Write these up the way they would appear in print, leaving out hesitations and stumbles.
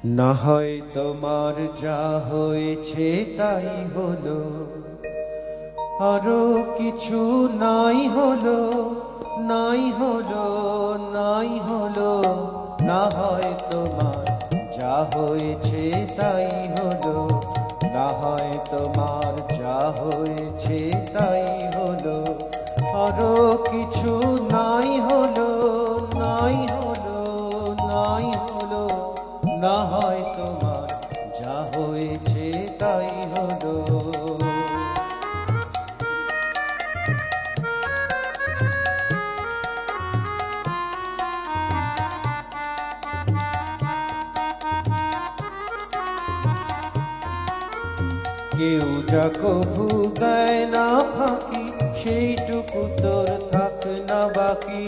না হয় তোমার যা হয়েছে তাই হলো, আরো কিছু নাই হলো, নাই হলো, নাই হলো। না হয় তোমার যা হয়েছে তাই হলো, না হয় তোমার যা হয়েছে তাই হলো, আরো কিছু নাই হলো, নাই হলো, নাই হলো। না হয় তোমার যা হয়েছে তাই হলো। কেউ যা কভু দেয় না ফাঁকি, সেইটুকু তোর থাক না বাকি।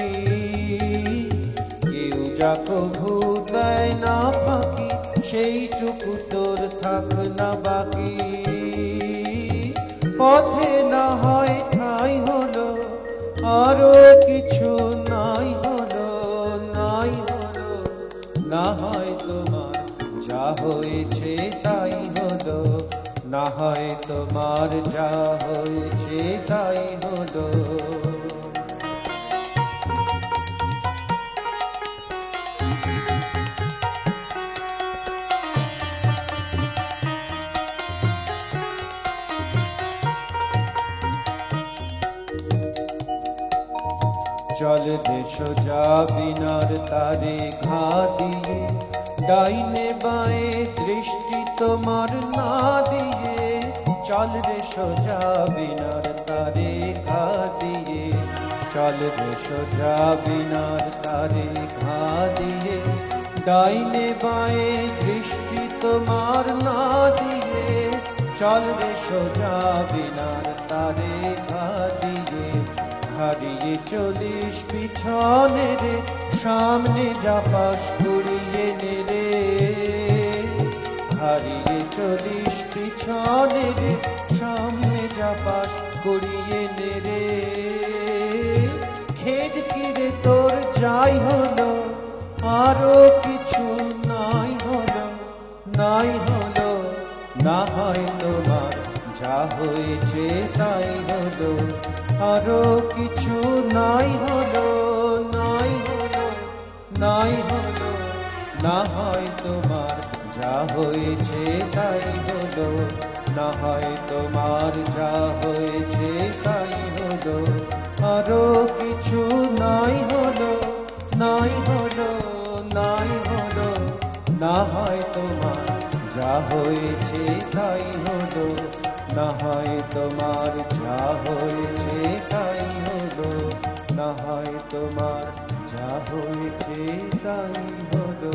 কেউ যা কভু দেয় না ফাঁকি, সেইটুকু তোর থাক না বাকি। পথে না হয় ঠাঁই হলো, আরো কিছু নাই হলো, নাই হলো। না হয় তোমার যা হয়েছে তাই হলো, না হয় তোমার যা হয়েছে তাই হলো। চল রে সোজা বিনার তারে ঘা দিয়ে, ডাইনে বাঁয়ে দৃষ্টি তোমার না দিয়ে। চল রে সোজা বিনার তারে ঘা দিয়ে, চল রে সোজা বিনার তারে ঘা দিয়ে। ডাইনে বাঁয়ে দৃষ্টি তোমার না দিয়ে, চল রে সোজা বিনার তারে ঘা দিয়ে। হারিয়ে চলিস পিছনে রে, সামনে যা পাস করিয়ে নে রে। হারিয়ে চলিস পিছনে রে, সামনে যা পাস করিয়ে নে রে। খেদ কিরে তোর যাই হলো, আরো কিছু নাই হলো, নাই হলো। না হয় তোমার যা হয়েছে তাই হলো, আরো কিছু নাই হলো, নাই হলো, নাই হলো। না হয় তোমার যা হয়েছে তাই হলো, না হয় তোমার যা হয়েছে তাই হলো, আরো কিছু নাই হলো, নাই হলো, নাই হলো। না হয় তোমার যা হয়েছে তাই হলো, না হয় তোমার যা হয়েছে তাই হলো, না হয় তোমার যা হয়েছে তাই হলো।